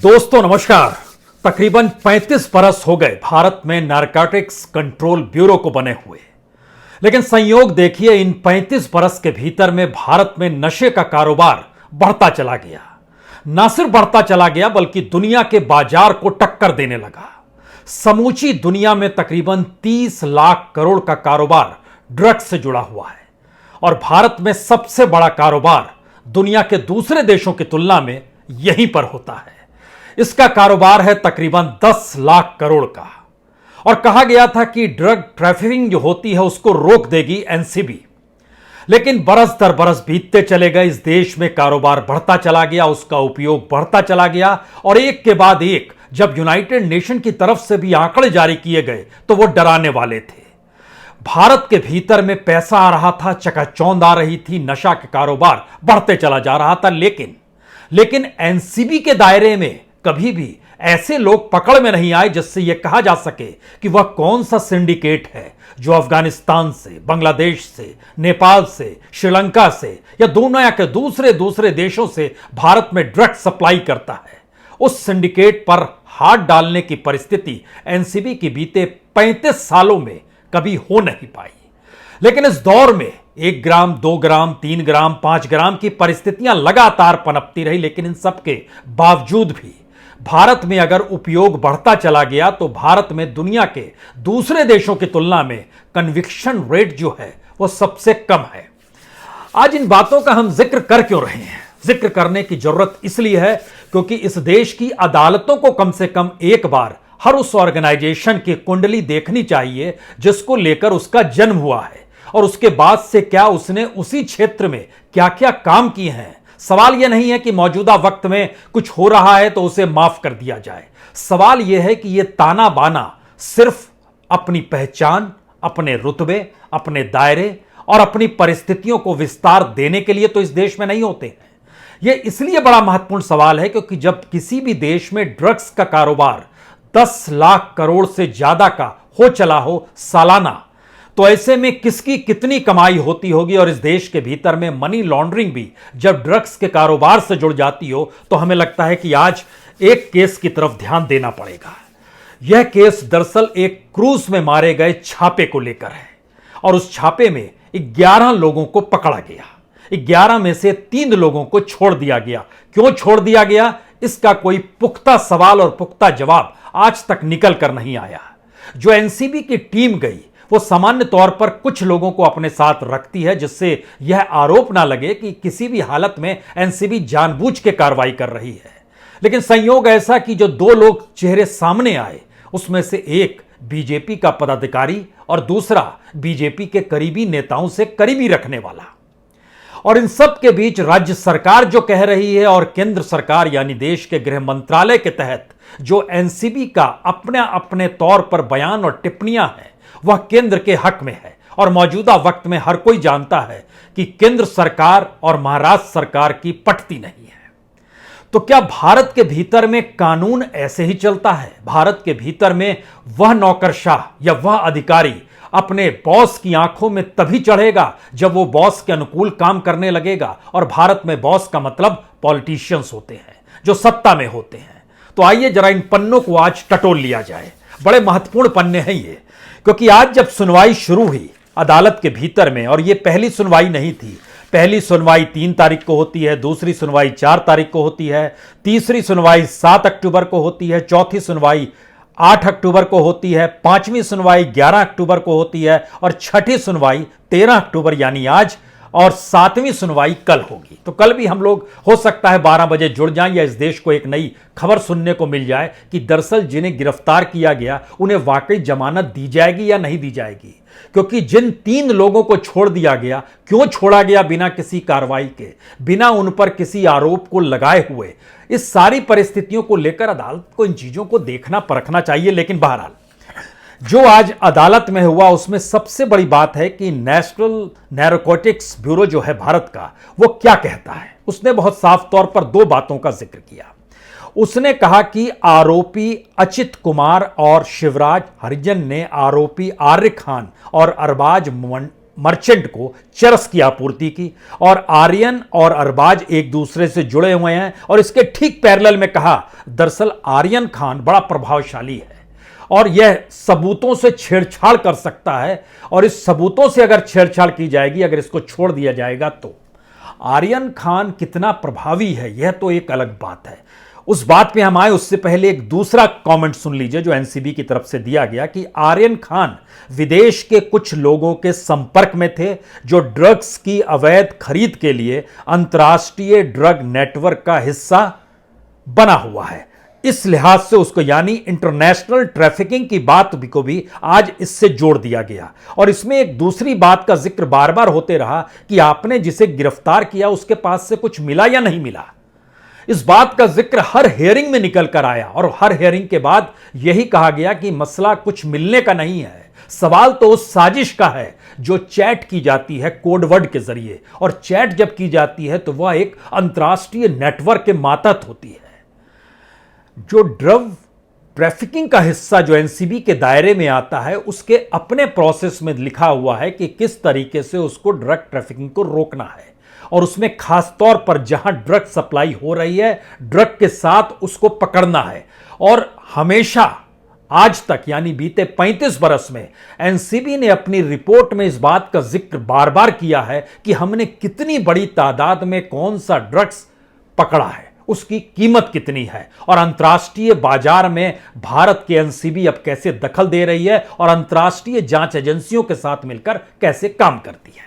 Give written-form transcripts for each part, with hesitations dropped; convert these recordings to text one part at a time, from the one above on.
दोस्तों नमस्कार। तकरीबन 35 बरस हो गए भारत में नारकोटिक्स कंट्रोल ब्यूरो को बने हुए, लेकिन संयोग देखिए इन 35 बरस के भीतर में भारत में नशे का कारोबार बढ़ता चला गया। ना सिर्फ बढ़ता चला गया बल्कि दुनिया के बाजार को टक्कर देने लगा। समूची दुनिया में तकरीबन 30 लाख करोड़ का कारोबार ड्रग्स से जुड़ा हुआ है और भारत में सबसे बड़ा कारोबार दुनिया के दूसरे देशों की तुलना में यहीं पर होता है। इसका कारोबार है तकरीबन 10 लाख करोड़ का और कहा गया था कि ड्रग ट्रैफिकिंग जो होती है उसको रोक देगी एनसीबी, लेकिन बरस दर बरस बीतते चले गए। इस देश में कारोबार बढ़ता चला गया, उसका उपयोग बढ़ता चला गया और एक के बाद एक जब यूनाइटेड नेशन की तरफ से भी आंकड़े जारी किए गए तो वो डराने वाले थे। भारत के भीतर में पैसा आ रहा था, चकाचौंध आ रही थी, नशा के कारोबार बढ़ते चला जा रहा था, लेकिन एनसीबी के दायरे में कभी भी ऐसे लोग पकड़ में नहीं आए जिससे यह कहा जा सके कि वह कौन सा सिंडिकेट है जो अफगानिस्तान से, बांग्लादेश से, नेपाल से, श्रीलंका से या दुनिया के दूसरे देशों से भारत में ड्रग्स सप्लाई करता है। उस सिंडिकेट पर हाथ डालने की परिस्थिति एनसीबी की बीते 35 सालों में कभी हो नहीं पाई। लेकिन इस दौर में 1 ग्राम, 2 ग्राम, 3 ग्राम, 5 ग्राम की परिस्थितियां लगातार पनपती रही, लेकिन इन सब के बावजूद भी भारत में अगर उपयोग बढ़ता चला गया तो भारत में दुनिया के दूसरे देशों की तुलना में कन्विक्शन रेट जो है वो सबसे कम है। आज इन बातों का हम जिक्र कर क्यों रहे हैं? जिक्र करने की जरूरत इसलिए है क्योंकि इस देश की अदालतों को कम से कम एक बार हर उस ऑर्गेनाइजेशन की कुंडली देखनी चाहिए जिसको लेकर उसका जन्म हुआ है और उसके बाद से क्या उसने उसी क्षेत्र में क्या क्या काम किए हैं। सवाल यह नहीं है कि मौजूदा वक्त में कुछ हो रहा है तो उसे माफ कर दिया जाए। सवाल यह है कि यह ताना बाना सिर्फ अपनी पहचान, अपने रुतबे, अपने दायरे और अपनी परिस्थितियों को विस्तार देने के लिए तो इस देश में नहीं होते हैं। यह इसलिए बड़ा महत्वपूर्ण सवाल है क्योंकि जब किसी भी देश में ड्रग्स का कारोबार 10 लाख करोड़ से ज्यादा का हो चला हो सालाना, तो ऐसे में किसकी कितनी कमाई होती होगी। और इस देश के भीतर में मनी लॉन्ड्रिंग भी जब ड्रग्स के कारोबार से जुड़ जाती हो तो हमें लगता है कि आज एक केस की तरफ ध्यान देना पड़ेगा। यह केस दरअसल एक क्रूज में मारे गए छापे को लेकर है और उस छापे में 11 लोगों को पकड़ा गया। 11 में से 3 लोगों को छोड़ दिया गया। क्यों छोड़ दिया गया, इसका कोई पुख्ता सवाल और पुख्ता जवाब आज तक निकल कर नहीं आया। जो एनसीबी की टीम गई वो सामान्य तौर पर कुछ लोगों को अपने साथ रखती है जिससे यह आरोप ना लगे कि किसी भी हालत में एनसीबी जानबूझ के कार्रवाई कर रही है। लेकिन संयोग ऐसा कि जो 2 लोग चेहरे सामने आए उसमें से एक बीजेपी का पदाधिकारी और दूसरा बीजेपी के करीबी नेताओं से करीबी रखने वाला। और इन सब के बीच राज्य सरकार जो कह रही है और केंद्र सरकार यानी देश के गृह मंत्रालय के तहत जो एनसीबी का अपने तौर पर बयान और टिप्पणियां हैं वह केंद्र के हक में है। और मौजूदा वक्त में हर कोई जानता है कि केंद्र सरकार और महाराष्ट्र सरकार की पटती नहीं है। तो क्या भारत के भीतर में कानून ऐसे ही चलता है? भारत के भीतर में वह नौकरशाह या वह अधिकारी अपने बॉस की आंखों में तभी चढ़ेगा जब वो बॉस के अनुकूल काम करने लगेगा। और भारत में बॉस का मतलब पॉलिटिशियंस होते हैं जो सत्ता में होते हैं। तो आइए जरा इन पन्नों को आज टटोल लिया जाए। बड़े महत्वपूर्ण पन्ने हैं ये, क्योंकि आज जब सुनवाई शुरू हुई अदालत के भीतर में, और ये पहली सुनवाई नहीं थी। पहली सुनवाई 3 तारीख को होती है, दूसरी सुनवाई 4 तारीख को होती है, तीसरी सुनवाई 7 अक्टूबर को होती है, चौथी सुनवाई 8 अक्टूबर को होती है, 5वीं सुनवाई 11 अक्टूबर को होती है और छठी सुनवाई 13 अक्टूबर यानी आज, और 7वीं सुनवाई कल होगी। तो कल भी हम लोग हो सकता है 12 बजे जुड़ जाएं या इस देश को एक नई खबर सुनने को मिल जाए कि दरअसल जिन्हें गिरफ्तार किया गया उन्हें वाकई जमानत दी जाएगी या नहीं दी जाएगी। क्योंकि जिन 3 लोगों को छोड़ दिया गया, क्यों छोड़ा गया बिना किसी कार्रवाई के, बिना उन पर किसी आरोप को लगाए हुए, इस सारी परिस्थितियों को लेकर अदालत को इन चीजों को देखना परखना चाहिए। लेकिन बहरहाल जो आज अदालत में हुआ उसमें सबसे बड़ी बात है कि नेशनल नारकोटिक्स ब्यूरो जो है भारत का, वो क्या कहता है। उसने बहुत साफ तौर पर 2 बातों का जिक्र किया। उसने कहा कि आरोपी अचित कुमार और शिवराज हरिजन ने आरोपी आर्य खान और अरबाज मर्चेंट को चरस की आपूर्ति की। और आर्यन और अरबाज एक दूसरे से जुड़े हुए हैं। और इसके ठीक पैरेलल में कहा, दरअसल आर्यन खान बड़ा प्रभावशाली है और यह सबूतों से छेड़छाड़ कर सकता है, और इस सबूतों से अगर छेड़छाड़ की जाएगी, अगर इसको छोड़ दिया जाएगा, तो आर्यन खान कितना प्रभावी है यह तो एक अलग बात है। उस बात पे हम आए उससे पहले एक दूसरा कमेंट सुन लीजिए जो एनसीबी की तरफ से दिया गया कि आर्यन खान विदेश के कुछ लोगों के संपर्क में थे जो ड्रग्स की अवैध खरीद के लिए अंतर्राष्ट्रीय ड्रग नेटवर्क का हिस्सा बना हुआ है। इस लिहाज से उसको यानी इंटरनेशनल ट्रैफिकिंग की बात को भी आज इससे जोड़ दिया गया। और इसमें एक दूसरी बात का जिक्र बार बार होते रहा कि आपने जिसे गिरफ्तार किया उसके पास से कुछ मिला या नहीं मिला। इस बात का जिक्र हर हियरिंग में निकल कर आया और हर हियरिंग के बाद यही कहा गया कि मसला कुछ मिलने का नहीं है, सवाल तो उस साजिश का है जो चैट की जाती है कोडवर्ड के जरिए। और चैट जब की जाती है तो वह एक अंतर्राष्ट्रीय नेटवर्क के मातहत होती है। जो ड्रग ट्रैफिकिंग का हिस्सा जो एनसीबी के दायरे में आता है उसके अपने प्रोसेस में लिखा हुआ है कि किस तरीके से उसको ड्रग ट्रैफिकिंग को रोकना है। और उसमें खास तौर पर जहां ड्रग सप्लाई हो रही है, ड्रग के साथ उसको पकड़ना है। और हमेशा आज तक यानी बीते 35 बरस में एनसीबी ने अपनी रिपोर्ट में इस बात का जिक्र बार बार किया है कि हमने कितनी बड़ी तादाद में कौन सा ड्रग्स पकड़ा है, उसकी कीमत कितनी है, और अंतर्राष्ट्रीय बाजार में भारत की एनसीबी अब कैसे दखल दे रही है और अंतर्राष्ट्रीय जांच एजेंसियों के साथ मिलकर कैसे काम करती है।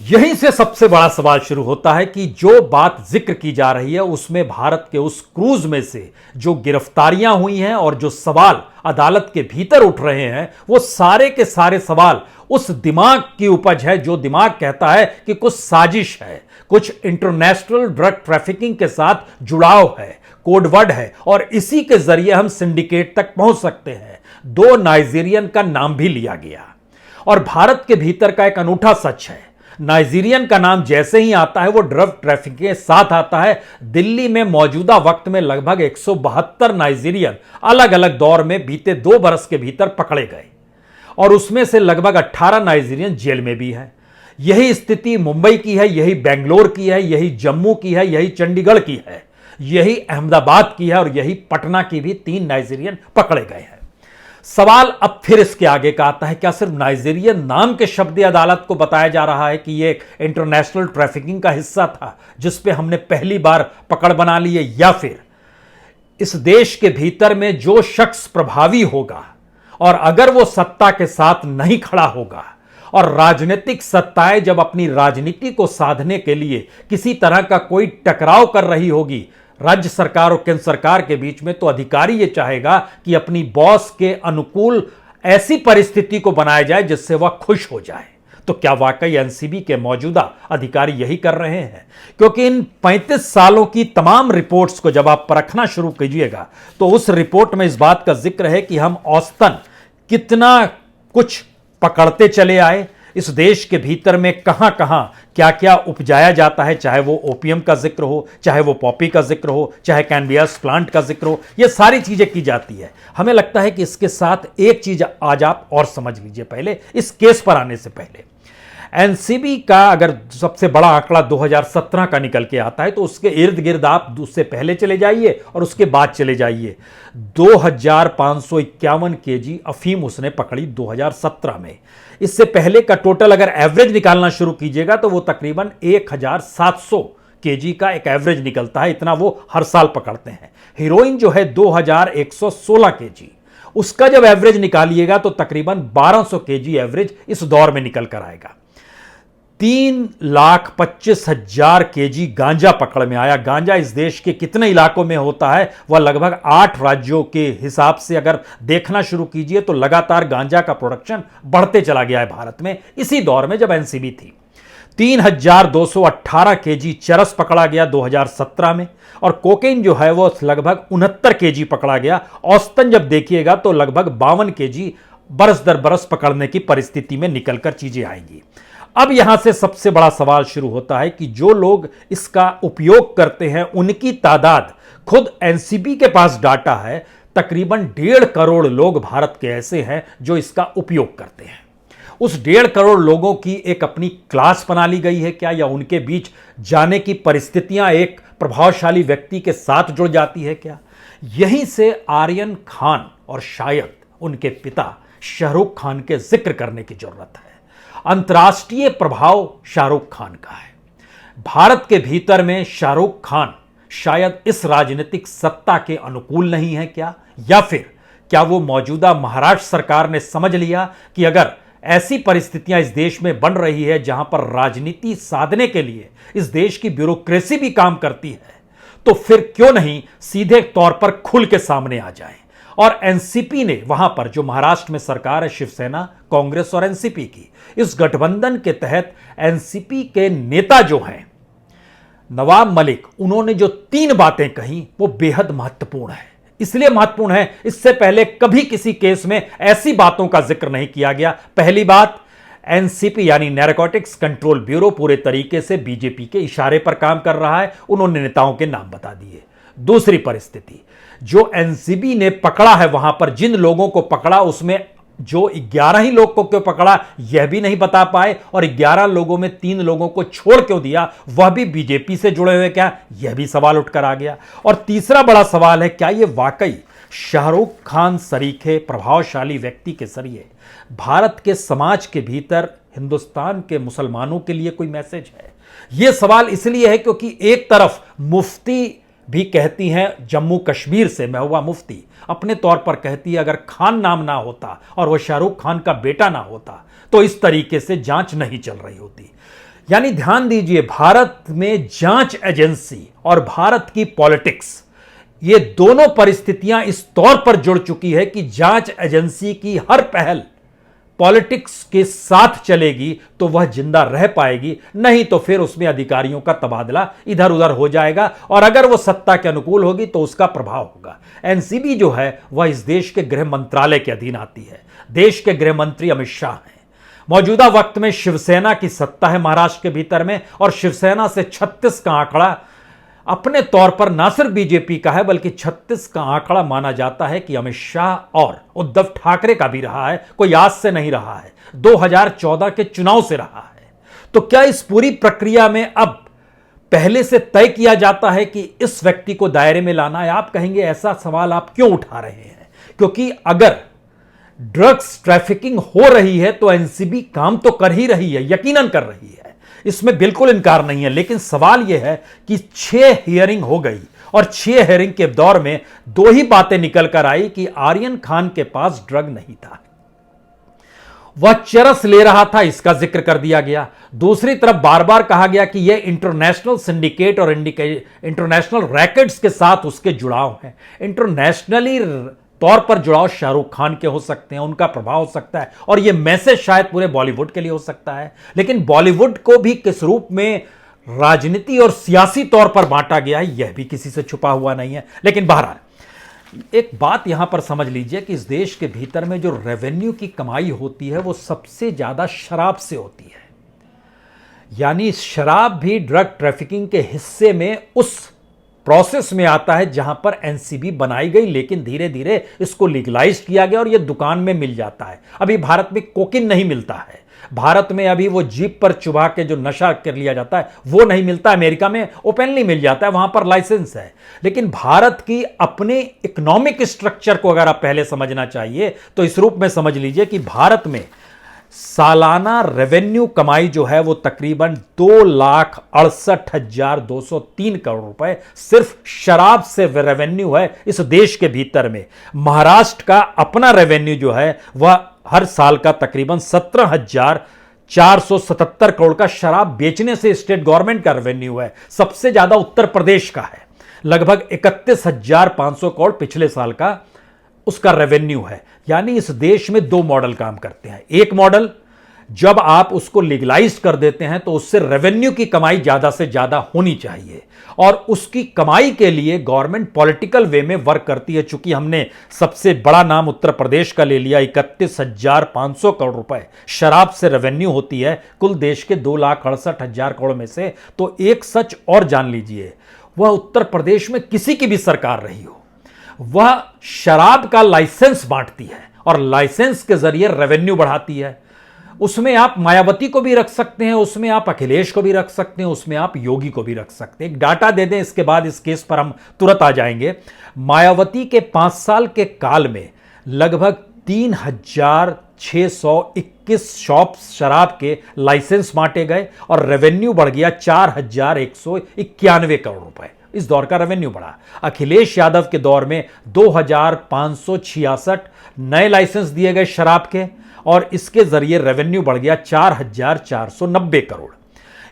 यहीं से सबसे बड़ा सवाल शुरू होता है कि जो बात जिक्र की जा रही है उसमें भारत के उस क्रूज में से जो गिरफ्तारियां हुई हैं और जो सवाल अदालत के भीतर उठ रहे हैं, वो सारे के सारे सवाल उस दिमाग की उपज है जो दिमाग कहता है कि कुछ साजिश है, कुछ इंटरनेशनल ड्रग ट्रैफिकिंग के साथ जुड़ाव है, कोडवर्ड है, और इसी के जरिए हम सिंडिकेट तक पहुंच सकते हैं। 2 नाइजीरियन का नाम भी लिया गया। और भारत के भीतर का एक अनूठा सच है, नाइजीरियन का नाम जैसे ही आता है वो ड्रग ट्रैफिक के साथ आता है। दिल्ली में मौजूदा वक्त में लगभग 172 नाइजीरियन अलग अलग दौर में बीते 2 बरस के भीतर पकड़े गए और उसमें से लगभग 18 नाइजीरियन जेल में भी है। यही स्थिति मुंबई की है, यही बेंगलोर की है, यही जम्मू की है, यही चंडीगढ़ की है, यही अहमदाबाद की है और यही पटना की भी 3 नाइजीरियन पकड़े गए हैं। सवाल अब फिर इसके आगे का आता है, क्या सिर्फ नाइजीरियन नाम के शब्द अदालत को बताया जा रहा है कि यह एक इंटरनेशनल ट्रैफिकिंग का हिस्सा था जिस पे हमने पहली बार पकड़ बना ली है, या फिर इस देश के भीतर में जो शख्स प्रभावी होगा और अगर वो सत्ता के साथ नहीं खड़ा होगा और राजनीतिक सत्ताएं जब अपनी राजनीति को साधने के लिए किसी तरह का कोई टकराव कर रही होगी राज्य सरकार और केंद्र सरकार के बीच में, तो अधिकारी यह चाहेगा कि अपनी बॉस के अनुकूल ऐसी परिस्थिति को बनाया जाए जिससे वह खुश हो जाए। तो क्या वाकई एनसीबी के मौजूदा अधिकारी यही कर रहे हैं? क्योंकि इन 35 सालों की तमाम रिपोर्ट्स को जब आप परखना शुरू कीजिएगा तो उस रिपोर्ट में इस बात का जिक्र है कि हम औसतन कितना कुछ पकड़ते चले आए, इस देश के भीतर में कहां कहां क्या क्या उपजाया जाता है, चाहे वो ओपीएम का जिक्र हो, चाहे वो पॉपी का जिक्र हो, चाहे कैनबियस प्लांट का जिक्र हो, ये सारी चीजें की जाती है। हमें लगता है कि इसके साथ एक चीज आज आप और समझ लीजिए, पहले इस केस पर आने से पहले एनसीबी का अगर सबसे बड़ा आंकड़ा 2017 का निकल के आता है तो उसके इर्द गिर्द आप उससे पहले चले जाइए और उसके बाद चले जाइए। 2551 केजी अफीम उसने पकड़ी 2017 में। इससे पहले का टोटल अगर एवरेज निकालना शुरू कीजिएगा तो वो तकरीबन 1700 केजी का एक एवरेज निकलता है, इतना वो हर साल पकड़ते हैं। हीरोइन जो है 2116 केजी, उसका जब एवरेज निकालिएगा तो तकरीबन 1200 केजी एवरेज इस दौर में निकल कर आएगा। 3,25,000 केजी गांजा पकड़ में आया। गांजा इस देश के कितने इलाकों में होता है वह लगभग 8 राज्यों के हिसाब से अगर देखना शुरू कीजिए तो लगातार गांजा का प्रोडक्शन बढ़ते चला गया है भारत में इसी दौर में जब एनसीबी थी। 3,218 केजी चरस पकड़ा गया 2017 में और कोकेन जो है वो लगभग 69 केजी पकड़ा गया। औसतन जब देखिएगा तो लगभग 52 केजी बरस दर बरस पकड़ने की परिस्थिति में निकलकर चीजें आएंगी। अब यहां से सबसे बड़ा सवाल शुरू होता है कि जो लोग इसका उपयोग करते हैं उनकी तादाद, खुद एनसीबी के पास डाटा है, तकरीबन 1.5 करोड़ लोग भारत के ऐसे हैं जो इसका उपयोग करते हैं। उस 1.5 करोड़ लोगों की एक अपनी क्लास बना ली गई है क्या, या उनके बीच जाने की परिस्थितियां एक प्रभावशाली व्यक्ति के साथ जुड़ जाती है क्या? यहीं से आर्यन खान और शायद उनके पिता शाहरुख खान के जिक्र करने की जरूरत है। अंतर्राष्ट्रीय प्रभाव शाहरुख खान का है। भारत के भीतर में शाहरुख खान शायद इस राजनीतिक सत्ता के अनुकूल नहीं है क्या, या फिर क्या वो मौजूदा महाराष्ट्र सरकार ने समझ लिया कि अगर ऐसी परिस्थितियां इस देश में बन रही है जहां पर राजनीति साधने के लिए इस देश की ब्यूरोक्रेसी भी काम करती है, तो फिर क्यों नहीं सीधे तौर पर खुल के सामने आ जाएं। और एनसीपी ने वहां पर, जो महाराष्ट्र में सरकार है शिवसेना, कांग्रेस और एनसीपी की, इस गठबंधन के तहत एनसीपी के नेता जो हैं नवाब मलिक, उन्होंने जो 3 बातें कही वो बेहद महत्वपूर्ण है। इसलिए महत्वपूर्ण है, इससे पहले कभी किसी केस में ऐसी बातों का जिक्र नहीं किया गया। पहली बात, एनसीपी यानी नैरकोटिक्स कंट्रोल ब्यूरो पूरे तरीके से बीजेपी के इशारे पर काम कर रहा है। उन्होंने नेताओं के नाम बता दिए। दूसरी परिस्थिति, जो एनसीबी ने पकड़ा है, वहां पर जिन लोगों को पकड़ा उसमें जो 11 ही लोग को क्यों पकड़ा यह भी नहीं बता पाए, और 11 लोगों में 3 लोगों को छोड़ क्यों दिया, वह भी बीजेपी से जुड़े हुए क्या, यह भी सवाल उठकर आ गया। और तीसरा बड़ा सवाल है, क्या यह वाकई शाहरुख खान सरीखे प्रभावशाली व्यक्ति के जरिए भारत के समाज के भीतर हिंदुस्तान के मुसलमानों के लिए कोई मैसेज है? यह सवाल इसलिए है क्योंकि एक तरफ मुफ्ती भी कहती हैं, जम्मू कश्मीर से महबूबा मुफ्ती अपने तौर पर कहती है अगर खान नाम ना होता और वह शाहरुख खान का बेटा ना होता तो इस तरीके से जांच नहीं चल रही होती। यानी ध्यान दीजिए, भारत में जांच एजेंसी और भारत की पॉलिटिक्स, ये दोनों परिस्थितियां इस तौर पर जुड़ चुकी है कि जांच एजेंसी की हर पहल पॉलिटिक्स के साथ चलेगी तो वह जिंदा रह पाएगी, नहीं तो फिर उसमें अधिकारियों का तबादला इधर उधर हो जाएगा, और अगर वो सत्ता के अनुकूल होगी तो उसका प्रभाव होगा। एनसीबी जो है वह इस देश के गृह मंत्रालय के अधीन आती है। देश के गृह मंत्री अमित शाह हैं। मौजूदा वक्त में शिवसेना की सत्ता है महाराष्ट्र के भीतर में, और शिवसेना से 36 का आंकड़ा अपने तौर पर ना सिर्फ बीजेपी का है बल्कि 36 का आंकड़ा माना जाता है कि अमित शाह और उद्धव ठाकरे का भी रहा है, कोई आज से नहीं रहा है, 2014 के चुनाव से रहा है। तो क्या इस पूरी प्रक्रिया में अब पहले से तय किया जाता है कि इस व्यक्ति को दायरे में लाना है? आप कहेंगे ऐसा सवाल आप क्यों उठा रहे हैं? क्योंकि अगर ड्रग्स ट्रैफिकिंग हो रही है तो एनसीबी काम तो कर ही रही है, यकीनन कर रही है, इसमें बिल्कुल इनकार नहीं है। लेकिन सवाल यह है कि 6 हियरिंग हो गई, और 6 हियरिंग के दौर में 2 ही बातें निकल कर आई कि आर्यन खान के पास ड्रग नहीं था, वह चरस ले रहा था, इसका जिक्र कर दिया गया। दूसरी तरफ बार बार कहा गया कि यह इंटरनेशनल सिंडिकेट और इंटरनेशनल रैकेट्स के साथ उसके जुड़ाव हैं। इंटरनेशनली तौर पर जुड़ाव शाहरुख खान के हो सकते हैं, उनका प्रभाव हो सकता है, और यह मैसेज शायद पूरे बॉलीवुड के लिए हो सकता है। लेकिन बॉलीवुड को भी किस रूप में राजनीति और सियासी तौर पर बांटा गया है यह भी किसी से छुपा हुआ नहीं है। लेकिन बहरहाल एक बात यहां पर समझ लीजिए कि इस देश के भीतर में जो रेवेन्यू की कमाई होती है वो सबसे ज्यादा शराब से होती है। यानी शराब भी ड्रग ट्रैफिकिंग के हिस्से में उस प्रोसेस में आता है जहां पर एनसीबी बनाई गई, लेकिन धीरे धीरे इसको लीगलाइज किया गया और यह दुकान में मिल जाता है। अभी भारत में कोकीन नहीं मिलता है, भारत में अभी वो जीप पर चुभा के जो नशा कर लिया जाता है वो नहीं मिलता। अमेरिका में ओपनली मिल जाता है, वहां पर लाइसेंस है। लेकिन भारत की अपने इकोनॉमिक स्ट्रक्चर को अगर आप पहले समझना चाहिए तो इस रूप में समझ लीजिए कि भारत में सालाना रेवेन्यू कमाई जो है वो तकरीबन 2,68,203 करोड़ रुपए सिर्फ शराब से रेवेन्यू है इस देश के भीतर में। महाराष्ट्र का अपना रेवेन्यू जो है वह हर साल का तकरीबन 17,477 करोड़ का शराब बेचने से स्टेट गवर्नमेंट का रेवेन्यू है। सबसे ज्यादा उत्तर प्रदेश का है, लगभग 31,500 करोड़ पिछले साल का उसका रेवेन्यू है। यानी इस देश में 2 मॉडल काम करते हैं। एक मॉडल, जब आप उसको लीगलाइज कर देते हैं तो उससे रेवेन्यू की कमाई ज्यादा से ज्यादा होनी चाहिए, और उसकी कमाई के लिए गवर्नमेंट पॉलिटिकल वे में वर्क करती है। चूंकि हमने सबसे बड़ा नाम उत्तर प्रदेश का ले लिया, 31,500 करोड़ रुपए शराब से रेवेन्यू होती है कुल देश के 2,68,000 करोड़ में से। तो एक सच और जान लीजिए, वह उत्तर प्रदेश में किसी की भी सरकार रही हो, वह शराब का लाइसेंस बांटती है और लाइसेंस के जरिए रेवेन्यू बढ़ाती है। उसमें आप मायावती को भी रख सकते हैं, उसमें आप अखिलेश को भी रख सकते हैं, उसमें आप योगी को भी रख सकते हैं। एक डाटा दे दें, इसके बाद इस केस पर हम तुरंत आ जाएंगे। मायावती के 5 साल के काल में लगभग 3,621 शॉप्स शराब के लाइसेंस बांटे गए और रेवेन्यू बढ़ गया 4,191 करोड़ रुपए। इस दौर का रेवेन्यू बढ़ा। अखिलेश यादव के दौर में 2,566 नए लाइसेंस दिए गए शराब के और इसके जरिए रेवेन्यू बढ़ गया 4,490 करोड़।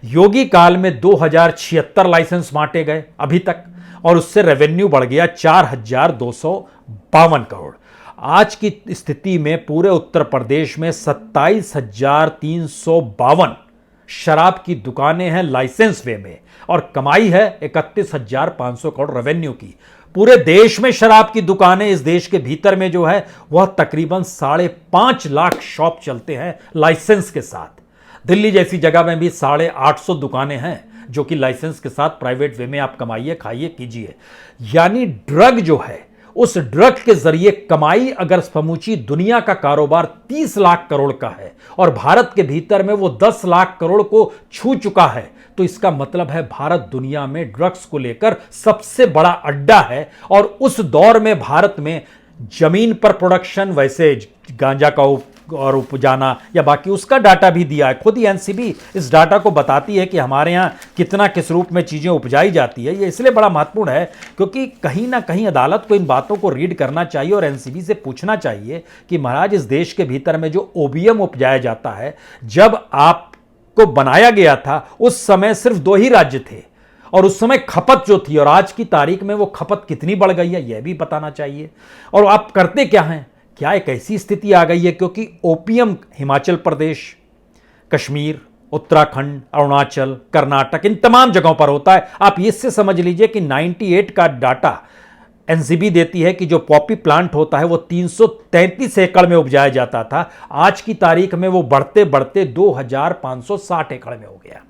योगी काल में 2,076 लाइसेंस बांटे गए अभी तक और उससे रेवेन्यू बढ़ गया 4,252 करोड़। आज की स्थिति में पूरे उत्तर प्रदेश में 27,352 शराब की दुकानें हैं लाइसेंस वे में और कमाई है 31,500 करोड़ रेवेन्यू की। पूरे देश में शराब की दुकानें इस देश के भीतर में जो है वह तकरीबन 5.5 लाख शॉप चलते हैं लाइसेंस के साथ। दिल्ली जैसी जगह में भी 850 दुकानें हैं जो कि लाइसेंस के साथ प्राइवेट वे में आप कमाइए, खाइए, कीजिए। यानी ड्रग जो है, उस ड्रग के जरिए कमाई अगर समूची दुनिया का कारोबार 30 लाख करोड़ का है और भारत के भीतर में वो 10 लाख करोड़ को छू चुका है, तो इसका मतलब है भारत दुनिया में ड्रग्स को लेकर सबसे बड़ा अड्डा है। और उस दौर में भारत में जमीन पर प्रोडक्शन, वैसे गांजा का और उपजाना या बाकी उसका डाटा भी दिया है। खुद ही एनसीबी इस डाटा को बताती है कि हमारे यहाँ कितना किस रूप में चीज़ें उपजाई जाती है। ये इसलिए बड़ा महत्वपूर्ण है क्योंकि कहीं ना कहीं अदालत को इन बातों को रीड करना चाहिए और एनसीबी से पूछना चाहिए कि महाराज, इस देश के भीतर में जो ओबीएम उपजाया जाता है, जब आपको बनाया गया था उस समय सिर्फ 2 ही राज्य थे और उस समय खपत जो थी और आज की तारीख में वो खपत कितनी बढ़ गई है, यह भी बताना चाहिए। और आप करते क्या हैं? क्या एक ऐसी स्थिति आ गई है क्योंकि ओपीएम हिमाचल प्रदेश, कश्मीर, उत्तराखंड, अरुणाचल, कर्नाटक, इन तमाम जगहों पर होता है। आप इससे समझ लीजिए कि 98 का डाटा एनसीबी देती है कि जो पॉपी प्लांट होता है वो 333 एकड़ में उपजाया जाता था, आज की तारीख में वो बढ़ते बढ़ते 2,560 एकड़ में हो गया।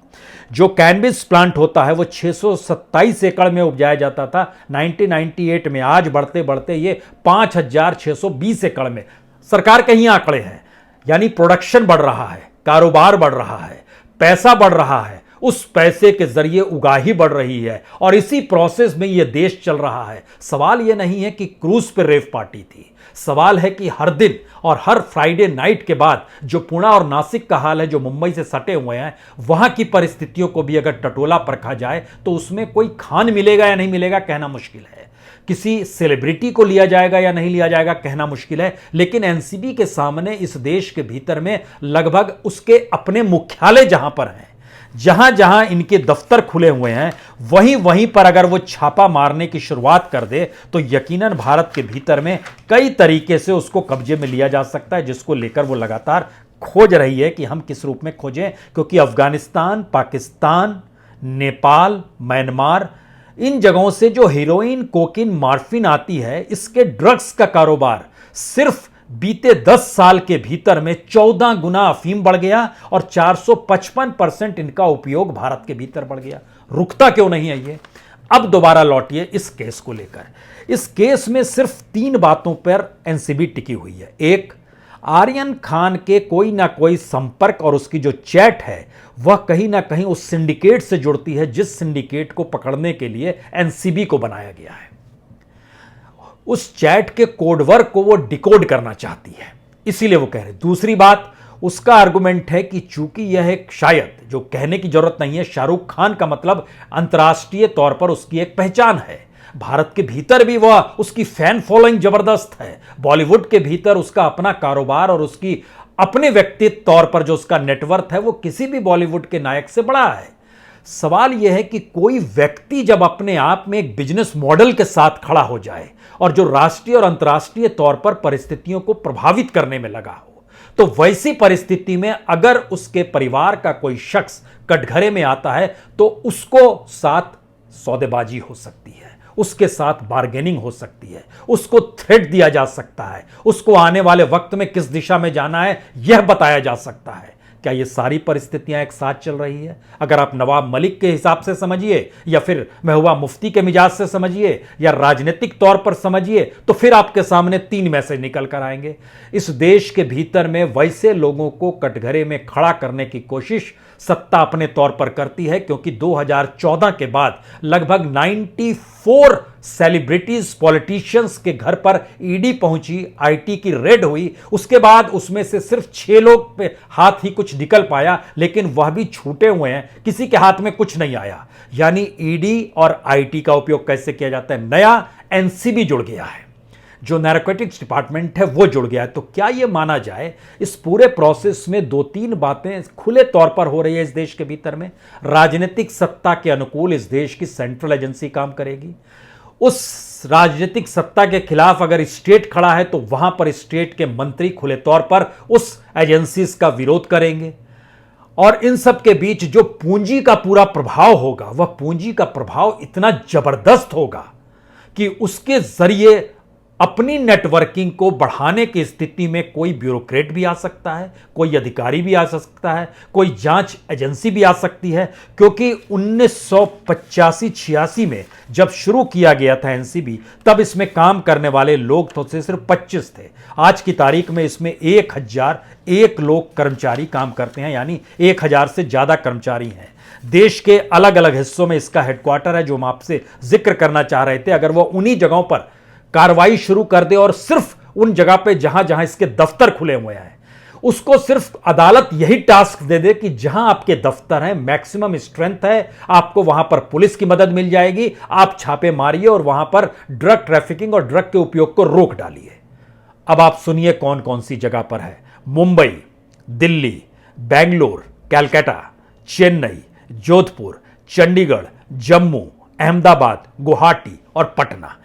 जो कैनबिस प्लांट होता है वो 627 एकड़ में उपजाया जाता था 1998 में, आज बढ़ते बढ़ते ये 5,620 एकड़ में। सरकार के ही आंकड़े हैं। यानी प्रोडक्शन बढ़ रहा है, कारोबार बढ़ रहा है, पैसा बढ़ रहा है, उस पैसे के जरिए उगाही बढ़ रही है और इसी प्रोसेस में यह देश चल रहा है। सवाल यह नहीं है कि क्रूज पे रेव पार्टी थी, सवाल है कि हर दिन और हर फ्राइडे नाइट के बाद जो पुणे और नासिक का हाल है, जो मुंबई से सटे हुए हैं, वहां की परिस्थितियों को भी अगर टटोला परखा जाए तो उसमें कोई खान मिलेगा या नहीं मिलेगा कहना मुश्किल है। किसी सेलिब्रिटी को लिया जाएगा या नहीं लिया जाएगा कहना मुश्किल है। लेकिन एनसीबी के सामने इस देश के भीतर में लगभग उसके अपने मुख्यालय जहां पर हैं, जहां जहां इनके दफ्तर खुले हुए हैं, वहीं वहीं पर अगर वो छापा मारने की शुरुआत कर दे तो यकीनन भारत के भीतर में कई तरीके से उसको कब्जे में लिया जा सकता है, जिसको लेकर वो लगातार खोज रही है कि हम किस रूप में खोजें। क्योंकि अफगानिस्तान, पाकिस्तान, नेपाल, म्यांमार, इन जगहों से जो हीरोइन, कोकीन, मॉर्फिन आती है, इसके ड्रग्स का कारोबार सिर्फ बीते 10 साल के भीतर में 14 गुना अफीम बढ़ गया और 455% इनका उपयोग भारत के भीतर बढ़ गया। रुकता क्यों नहीं है ये? अब दोबारा लौटिए इस केस को लेकर। इस केस में सिर्फ 3 बातों पर एनसीबी टिकी हुई है। एक, आर्यन खान के कोई ना कोई संपर्क और उसकी जो चैट है वह कहीं ना कहीं उस सिंडिकेट से जुड़ती है जिस सिंडिकेट को पकड़ने के लिए एनसीबी को बनाया गया है। उस चैट के कोडवर्ड को वो डिकोड करना चाहती है, इसीलिए वो कह रहे। दूसरी बात, उसका आर्गुमेंट है कि चूंकि यह एक, शायद जो कहने की जरूरत नहीं है, शाहरुख खान का मतलब अंतर्राष्ट्रीय तौर पर उसकी एक पहचान है, भारत के भीतर भी वह, उसकी फैन फॉलोइंग जबरदस्त है, बॉलीवुड के भीतर उसका अपना कारोबार और उसकी अपने व्यक्तित्व तौर पर जो उसका नेटवर्थ है वो किसी भी बॉलीवुड के नायक से बड़ा है। सवाल यह है कि कोई व्यक्ति जब अपने आप में एक बिजनेस मॉडल के साथ खड़ा हो जाए और जो राष्ट्रीय और अंतर्राष्ट्रीय तौर पर परिस्थितियों को प्रभावित करने में लगा हो, तो वैसी परिस्थिति में अगर उसके परिवार का कोई शख्स कटघरे में आता है तो उसको साथ सौदेबाजी हो सकती है, उसके साथ बार्गेनिंग हो सकती है, उसको थ्रेट दिया जा सकता है, उसको आने वाले वक्त में किस दिशा में जाना है यह बताया जा सकता है। क्या ये सारी परिस्थितियां एक साथ चल रही है? अगर आप नवाब मलिक के हिसाब से समझिए, या फिर महबूबा मुफ्ती के मिजाज से समझिए, या राजनीतिक तौर पर समझिए, तो फिर आपके सामने 3 मैसेज निकल कर आएंगे। इस देश के भीतर में वैसे लोगों को कटघरे में खड़ा करने की कोशिश सत्ता अपने तौर पर करती है, क्योंकि 2014 के बाद लगभग 94 सेलिब्रिटीज पॉलिटिशियंस के घर पर ईडी पहुंची, आईटी की रेड हुई। उसके बाद उसमें से सिर्फ 6 लोग पे हाथ ही कुछ निकल पाया, लेकिन वह भी छूटे हुए हैं, किसी के हाथ में कुछ नहीं आया। यानी ईडी और आईटी का उपयोग कैसे किया जाता है? नया एनसीबी जुड़ गया है, जो नैर्कोटिक्स डिपार्टमेंट है वो जुड़ गया है। तो क्या यह माना जाए इस पूरे प्रोसेस में 2-3 बातें खुले तौर पर हो रही है इस देश के भीतर में। राजनीतिक सत्ता के अनुकूल इस देश की सेंट्रल एजेंसी काम करेगी। उस राजनीतिक सत्ता के खिलाफ अगर स्टेट खड़ा है तो वहां पर स्टेट के मंत्री खुले तौर पर उस एजेंसीज का विरोध करेंगे। और इन सब के बीच जो पूंजी का पूरा प्रभाव होगा, वह पूंजी का प्रभाव इतना जबरदस्त होगा कि उसके जरिए अपनी नेटवर्किंग को बढ़ाने की स्थिति में कोई ब्यूरोक्रेट भी आ सकता है, कोई अधिकारी भी आ सकता है, कोई जांच एजेंसी भी आ सकती है। क्योंकि 1985-86 में जब शुरू किया गया था एनसीबी, तब इसमें काम करने वाले लोग तो सिर्फ 25 थे। आज की तारीख में इसमें 1001 लोग कर्मचारी काम करते हैं, यानी 1000 से ज्यादा कर्मचारी हैं। देश के अलग अलग हिस्सों में इसका हेडक्वार्टर है, जो हम आपसे जिक्र करना चाह रहे थे। अगर वो उन्हीं जगहों पर कार्रवाई शुरू कर दे और सिर्फ उन जगह पे जहां जहां इसके दफ्तर खुले हुए हैं, उसको सिर्फ अदालत यही टास्क दे दे कि जहां आपके दफ्तर हैं, मैक्सिमम स्ट्रेंथ है, आपको वहां पर पुलिस की मदद मिल जाएगी, आप छापे मारिए और वहां पर ड्रग ट्रैफिकिंग और ड्रग के उपयोग को रोक डालिए। अब आप सुनिए कौन कौन सी जगह पर है। मुंबई, दिल्ली, बेंगलोर, कलकत्ता, चेन्नई, जोधपुर, चंडीगढ़, जम्मू, अहमदाबाद, गुवाहाटी और पटना।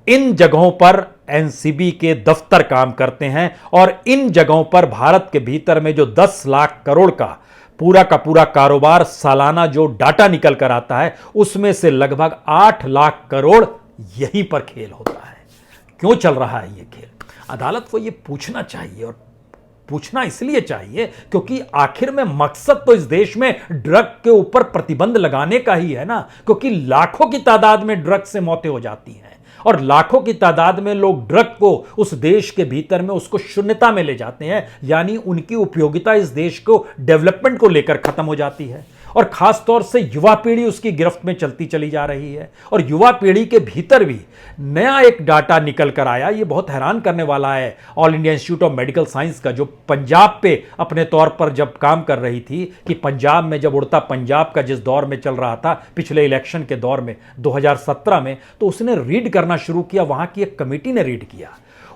इन जगहों पर एनसीबी के दफ्तर काम करते हैं और इन जगहों पर भारत के भीतर में जो 10 लाख करोड़ का पूरा कारोबार सालाना जो डाटा निकल कर आता है, उसमें से लगभग 8 लाख करोड़ यहीं पर खेल होता है। क्यों चल रहा है ये खेल? अदालत को ये पूछना चाहिए, और पूछना इसलिए चाहिए क्योंकि आखिर में मकसद तो इस देश में ड्रग के ऊपर प्रतिबंध लगाने का ही है ना। क्योंकि लाखों की तादाद में ड्रग से मौतें हो जाती हैं और लाखों की तादाद में लोग ड्रग को उस देश के भीतर में उसको शून्यता में ले जाते हैं, यानी उनकी उपयोगिता इस देश को डेवलपमेंट को लेकर खत्म हो जाती है। और खास तौर से युवा पीढ़ी उसकी गिरफ्त में चलती चली जा रही है। और युवा पीढ़ी के भीतर भी नया एक डाटा निकल कर आया, ये बहुत हैरान करने वाला है। All India institute of medical science का, जो पंजाब पे अपने तौर पर जब काम कर रही थी कि पंजाब में जब उड़ता पंजाब का जिस दौर में चल रहा था पिछले इलेक्शन के दौर में 2017 में, तो उसने रीड करना शुरू किया। वहां की एक कमेटी ने रीड किया।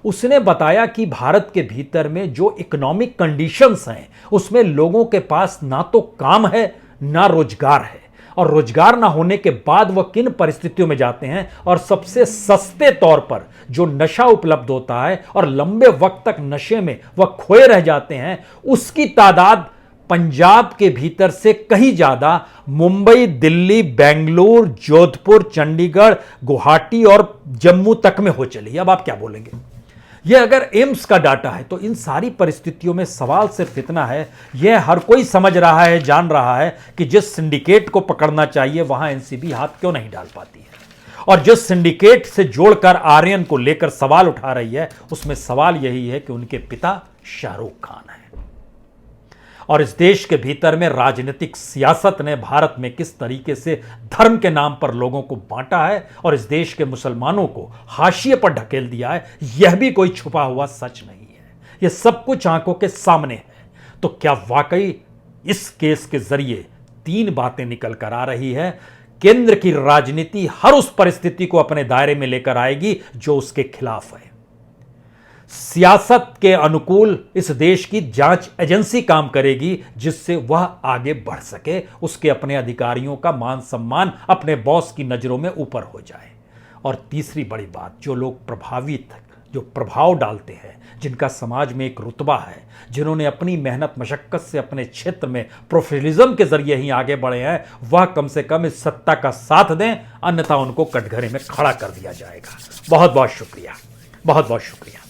उसने बताया कि भारत के भीतर में जो इकोनॉमिक कंडीशंस हैं, उसमें लोगों के पास ना तो काम है ना रोजगार है, और रोजगार ना होने के बाद वह किन परिस्थितियों में जाते हैं, और सबसे सस्ते तौर पर जो नशा उपलब्ध होता है और लंबे वक्त तक नशे में वह खोए रह जाते हैं, उसकी तादाद पंजाब के भीतर से कहीं ज्यादा मुंबई, दिल्ली, बेंगलुरु, जोधपुर, चंडीगढ़, गुवाहाटी और जम्मू तक में हो चली। अब आप क्या बोलेंगे? यह अगर एम्स का डाटा है, तो इन सारी परिस्थितियों में सवाल सिर्फ इतना है, यह हर कोई समझ रहा है, जान रहा है कि जिस सिंडिकेट को पकड़ना चाहिए वहां एनसीबी हाथ क्यों नहीं डाल पाती है। और जिस सिंडिकेट से जोड़कर आर्यन को लेकर सवाल उठा रही है, उसमें सवाल यही है कि उनके पिता शाहरुख खान है। और इस देश के भीतर में राजनीतिक सियासत ने भारत में किस तरीके से धर्म के नाम पर लोगों को बांटा है और इस देश के मुसलमानों को हाशिए पर ढकेल दिया है, यह भी कोई छुपा हुआ सच नहीं है। यह सब कुछ आंखों के सामने है। तो क्या वाकई इस केस के जरिए 3 बातें निकल कर आ रही है? केंद्र की राजनीति हर उस परिस्थिति को अपने दायरे में लेकर आएगी जो उसके खिलाफ है। सियासत के अनुकूल इस देश की जांच एजेंसी काम करेगी, जिससे वह आगे बढ़ सके, उसके अपने अधिकारियों का मान सम्मान अपने बॉस की नजरों में ऊपर हो जाए। और तीसरी बड़ी बात, जो लोग प्रभावित, जो प्रभाव डालते हैं, जिनका समाज में एक रुतबा है, जिन्होंने अपनी मेहनत मशक्कत से अपने क्षेत्र में प्रोफेशनलिज्म के जरिए ही आगे बढ़े हैं, वह कम से कम इस सत्ता का साथ दें, अन्यथा उनको कटघरे में खड़ा कर दिया जाएगा। बहुत बहुत शुक्रिया, बहुत बहुत शुक्रिया।